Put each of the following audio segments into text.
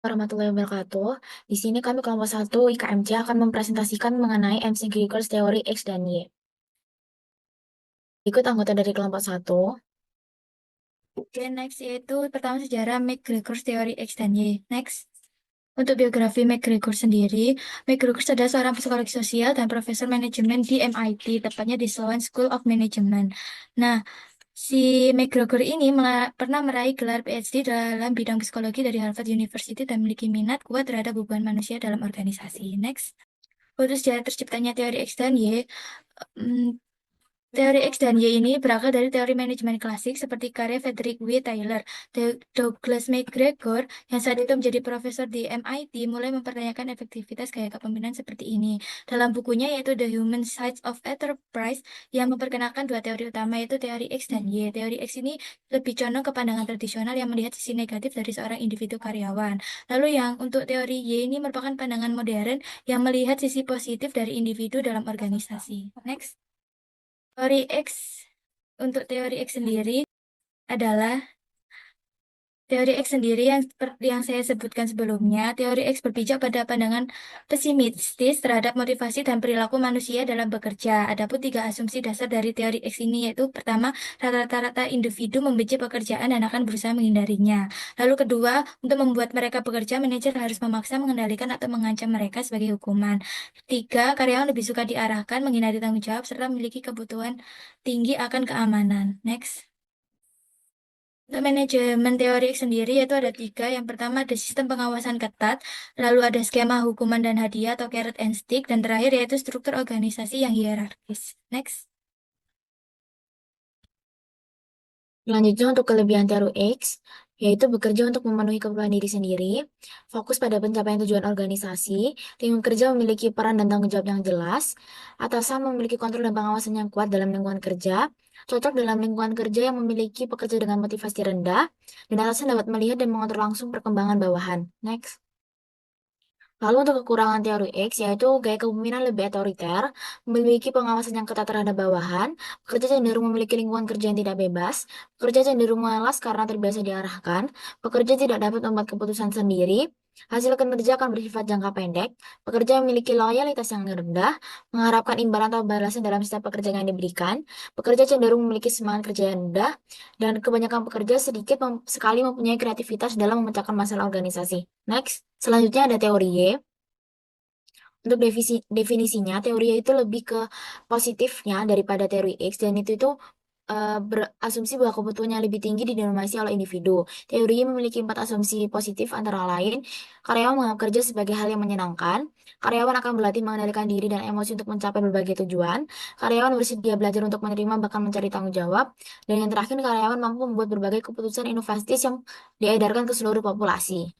Warahmatullahi wabarakatuh. Di sini kami kelompok 1 IKMC akan mempresentasikan mengenai McGregor's teori X dan Y. Ikut anggota dari kelompok 1. Oke, next yaitu pertama sejarah McGregor's teori X dan Y. Next. Untuk biografi McGregor sendiri, McGregor adalah seorang psikolog sosial dan profesor manajemen di MIT, tepatnya di Sloan School of Management. Nah, si McGregor ini pernah meraih gelar PhD dalam bidang psikologi dari Harvard University dan memiliki minat kuat terhadap hubungan manusia dalam organisasi. Next. Untuk sejarah terciptanya teori X dan Y, mm, teori X dan Y ini berakar dari teori manajemen klasik seperti karya Frederick W. Taylor. Douglas McGregor, yang saat itu menjadi profesor di MIT, mulai mempertanyakan efektivitas gaya kepemimpinan seperti ini. Dalam bukunya yaitu The Human Sides of Enterprise, yang memperkenalkan dua teori utama yaitu teori X dan Y. Teori X ini lebih condong ke pandangan tradisional yang melihat sisi negatif dari seorang individu karyawan. Lalu yang untuk teori Y ini merupakan pandangan modern yang melihat sisi positif dari individu dalam organisasi. Next. Teori X, untuk teori X sendiri adalah teori X sendiri yang seperti yang saya sebutkan sebelumnya. Teori X berpijak pada pandangan pesimistis terhadap motivasi dan perilaku manusia dalam bekerja. Adapun tiga asumsi dasar dari teori X ini yaitu pertama, rata-rata individu membenci pekerjaan dan akan berusaha menghindarinya. Lalu kedua, untuk membuat mereka bekerja, manajer harus memaksa, mengendalikan atau mengancam mereka sebagai hukuman. Tiga, karyawan lebih suka diarahkan, menghindari tanggung jawab, serta memiliki kebutuhan tinggi akan keamanan. Next. Untuk manajemen teori sendiri yaitu ada tiga. Yang pertama ada sistem pengawasan ketat, lalu ada skema hukuman dan hadiah atau carrot and stick, dan terakhir yaitu struktur organisasi yang hierarkis. Next. Selanjutnya untuk kelebihan teori X, yaitu bekerja untuk memenuhi kebutuhan diri sendiri, fokus pada pencapaian tujuan organisasi, lingkungan kerja memiliki peran dan tanggung jawab yang jelas, atasan memiliki kontrol dan pengawasan yang kuat dalam lingkungan kerja, cocok dalam lingkungan kerja yang memiliki pekerja dengan motivasi rendah, dan atasan dapat melihat dan mengontrol langsung perkembangan bawahan. Next. Lalu untuk kekurangan teori X, yaitu gaya kepemimpinan lebih otoriter, memiliki pengawasan yang ketat terhadap bawahan, pekerja cenderung memiliki lingkungan kerja yang tidak bebas, pekerja cenderung malas karena terbiasa diarahkan, pekerja tidak dapat membuat keputusan sendiri, hasil kinerja akan bersifat jangka pendek, pekerja memiliki loyalitas yang rendah, mengharapkan imbalan atau balasan dalam setiap pekerjaan yang diberikan, pekerja cenderung memiliki semangat kerja yang rendah, dan kebanyakan pekerja sekali mempunyai kreativitas dalam memecahkan masalah organisasi. Next. Selanjutnya ada teori Y. Untuk definisinya, teori Y itu lebih ke positifnya daripada teori X, dan itu berasumsi bahwa kebutuhan yang lebih tinggi didominasi oleh individu. Teori Y memiliki 4 asumsi positif antara lain, karyawan menganggap kerja sebagai hal yang menyenangkan, karyawan akan berlatih mengendalikan diri dan emosi untuk mencapai berbagai tujuan, karyawan bersedia belajar untuk menerima bahkan mencari tanggung jawab, dan yang terakhir karyawan mampu membuat berbagai keputusan inovatif yang diedarkan ke seluruh populasi.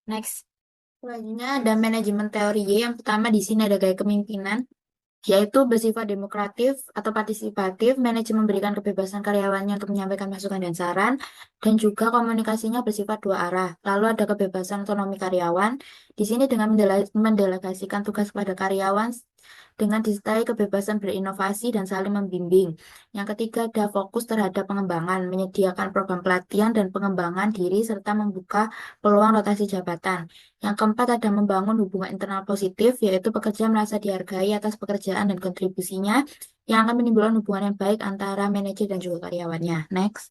Next. Selanjutnya ada manajemen teori Y. Yang pertama di sini ada gaya kepemimpinan, yaitu bersifat demokratif atau partisipatif. Manajemen memberikan kebebasan karyawannya untuk menyampaikan masukan dan saran, dan juga komunikasinya bersifat dua arah. Lalu ada kebebasan otonomi karyawan. Di sini dengan mendelegasikan tugas kepada karyawan dengan disertai kebebasan berinovasi dan saling membimbing. Yang ketiga ada fokus terhadap pengembangan, menyediakan program pelatihan dan pengembangan diri serta membuka peluang rotasi jabatan. Yang keempat ada membangun hubungan internal positif, yaitu pekerja merasa dihargai atas pekerjaan dan kontribusinya yang akan menimbulkan hubungan yang baik antara manajer dan juga karyawannya. Next.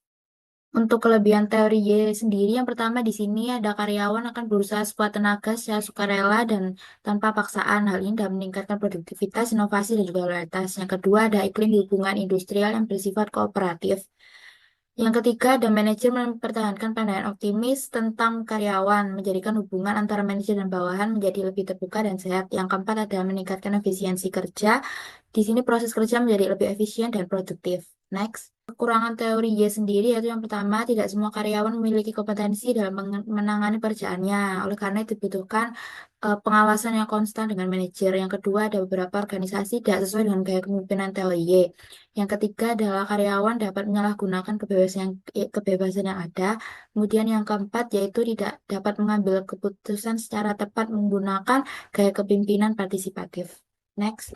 Untuk kelebihan teori Y sendiri, yang pertama di sini ada karyawan akan berusaha sekuat tenaga secara sukarela dan tanpa paksaan. Hal ini dapat meningkatkan produktivitas, inovasi, dan juga loyalitas. Yang kedua ada iklim di hubungan industrial yang bersifat kooperatif. Yang ketiga, ada manajer mempertahankan pandangan optimis tentang karyawan, menjadikan hubungan antara manajer dan bawahan menjadi lebih terbuka dan sehat. Yang keempat, ada meningkatkan efisiensi kerja. Di sini proses kerja menjadi lebih efisien dan produktif. Next. Kekurangan teori Y sendiri yaitu yang pertama, tidak semua karyawan memiliki kompetensi dalam menangani pekerjaannya. Oleh karena itu dibutuhkan pengawasan yang konstan dengan manajer. Yang kedua, ada beberapa organisasi tidak sesuai dengan gaya kepemimpinan teori Y. Yang ketiga adalah karyawan dapat menyalahgunakan kebebasan yang ada. Kemudian yang keempat yaitu tidak dapat mengambil keputusan secara tepat menggunakan gaya kepemimpinan partisipatif. Next.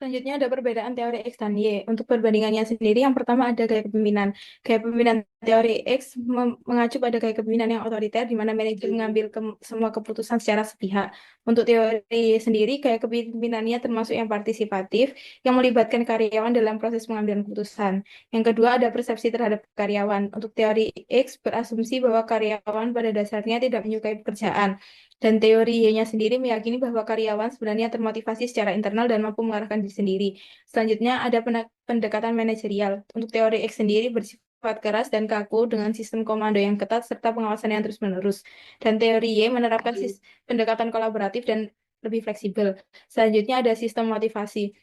Selanjutnya ada perbedaan teori X dan Y. Untuk perbandingannya sendiri, yang pertama ada gaya kepemimpinan. Gaya kepemimpinan teori X mengacu pada gaya kepemimpinan yang otoriter, di mana manajer mengambil semua keputusan secara sepihak. Untuk teori sendiri, gaya kepemimpinannya termasuk yang partisipatif, yang melibatkan karyawan dalam proses pengambilan keputusan. Yang kedua ada persepsi terhadap karyawan. Untuk teori X berasumsi bahwa karyawan pada dasarnya tidak menyukai pekerjaan. Dan teori Y-nya sendiri meyakini bahwa karyawan sebenarnya termotivasi secara internal dan mampu mengarahkan diri sendiri. Selanjutnya ada pendekatan manajerial. Untuk teori X sendiri bersifat keras dan kaku dengan sistem komando yang ketat serta pengawasan yang terus-menerus. Dan teori Y menerapkan pendekatan kolaboratif dan lebih fleksibel. Selanjutnya ada sistem motivasi.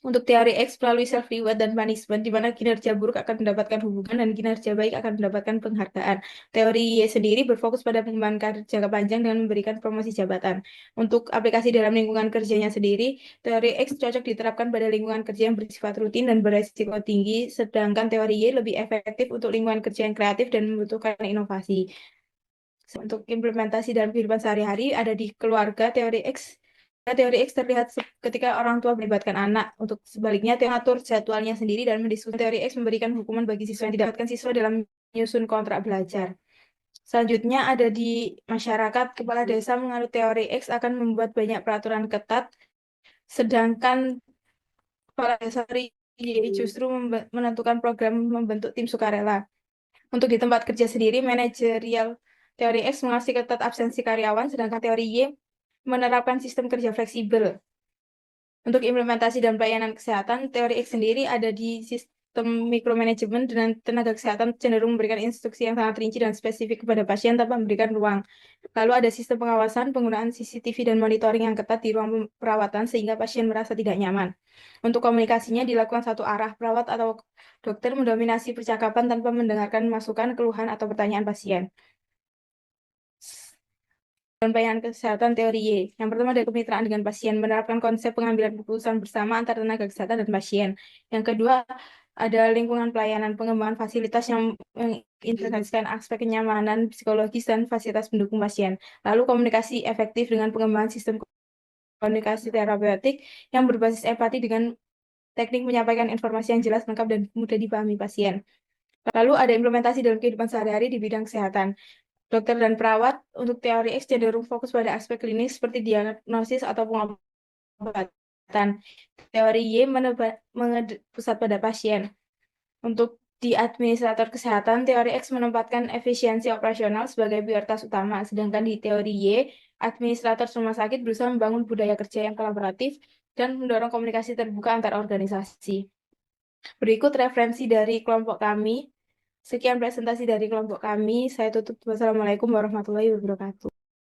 Untuk teori X melalui self reward dan punishment, di mana kinerja buruk akan mendapatkan hubungan dan kinerja baik akan mendapatkan penghargaan. Teori Y sendiri berfokus pada pengembangan karir jangka panjang dengan memberikan promosi jabatan. Untuk aplikasi dalam lingkungan kerjanya sendiri, teori X cocok diterapkan pada lingkungan kerja yang bersifat rutin dan beresiko tinggi, sedangkan teori Y lebih efektif untuk lingkungan kerja yang kreatif dan membutuhkan inovasi. Untuk implementasi dalam kehidupan sehari-hari ada di keluarga teori X. Teori X terlihat ketika orang tua melibatkan anak. Untuk sebaliknya, mengatur jadwalnya sendiri dan mendiskusikan teori X memberikan hukuman bagi siswa yang tidak mendapatkan siswa dalam menyusun kontrak belajar. Selanjutnya ada di masyarakat, kepala desa menganut teori X akan membuat banyak peraturan ketat, sedangkan kepala desa justru menentukan program membentuk tim sukarela. Untuk di tempat kerja sendiri, manajerial teori X mengasih ketat absensi karyawan, sedangkan teori Y menerapkan sistem kerja fleksibel. Untuk implementasi dan pelayanan kesehatan, teori X sendiri ada di sistem mikromanajemen dengan tenaga kesehatan cenderung memberikan instruksi yang sangat rinci dan spesifik kepada pasien tanpa memberikan ruang. Lalu ada sistem pengawasan, penggunaan CCTV dan monitoring yang ketat di ruang perawatan sehingga pasien merasa tidak nyaman. Untuk komunikasinya dilakukan satu arah, perawat atau dokter mendominasi percakapan tanpa mendengarkan masukan, keluhan, atau pertanyaan pasien. Dan pelayanan kesehatan teori Y. Yang pertama ada kemitraan dengan pasien, menerapkan konsep pengambilan keputusan bersama antara tenaga kesehatan dan pasien. Yang kedua ada lingkungan pelayanan, pengembangan fasilitas yang mengintegrasikan aspek kenyamanan, psikologis, dan fasilitas pendukung pasien. Lalu komunikasi efektif dengan pengembangan sistem komunikasi terapeutik yang berbasis empati dengan teknik menyampaikan informasi yang jelas, lengkap, dan mudah dipahami pasien. Lalu ada implementasi dalam kehidupan sehari-hari di bidang kesehatan. Dokter dan perawat untuk teori X cenderung fokus pada aspek klinis seperti diagnosis atau pengobatan. Teori Y pusat pada pasien. Untuk di administrator kesehatan, teori X menempatkan efisiensi operasional sebagai prioritas utama, sedangkan di teori Y, administrator rumah sakit berusaha membangun budaya kerja yang kolaboratif dan mendorong komunikasi terbuka antar organisasi. Berikut referensi dari kelompok kami. Sekian presentasi dari kelompok kami. Saya tutup. Wassalamualaikum warahmatullahi wabarakatuh.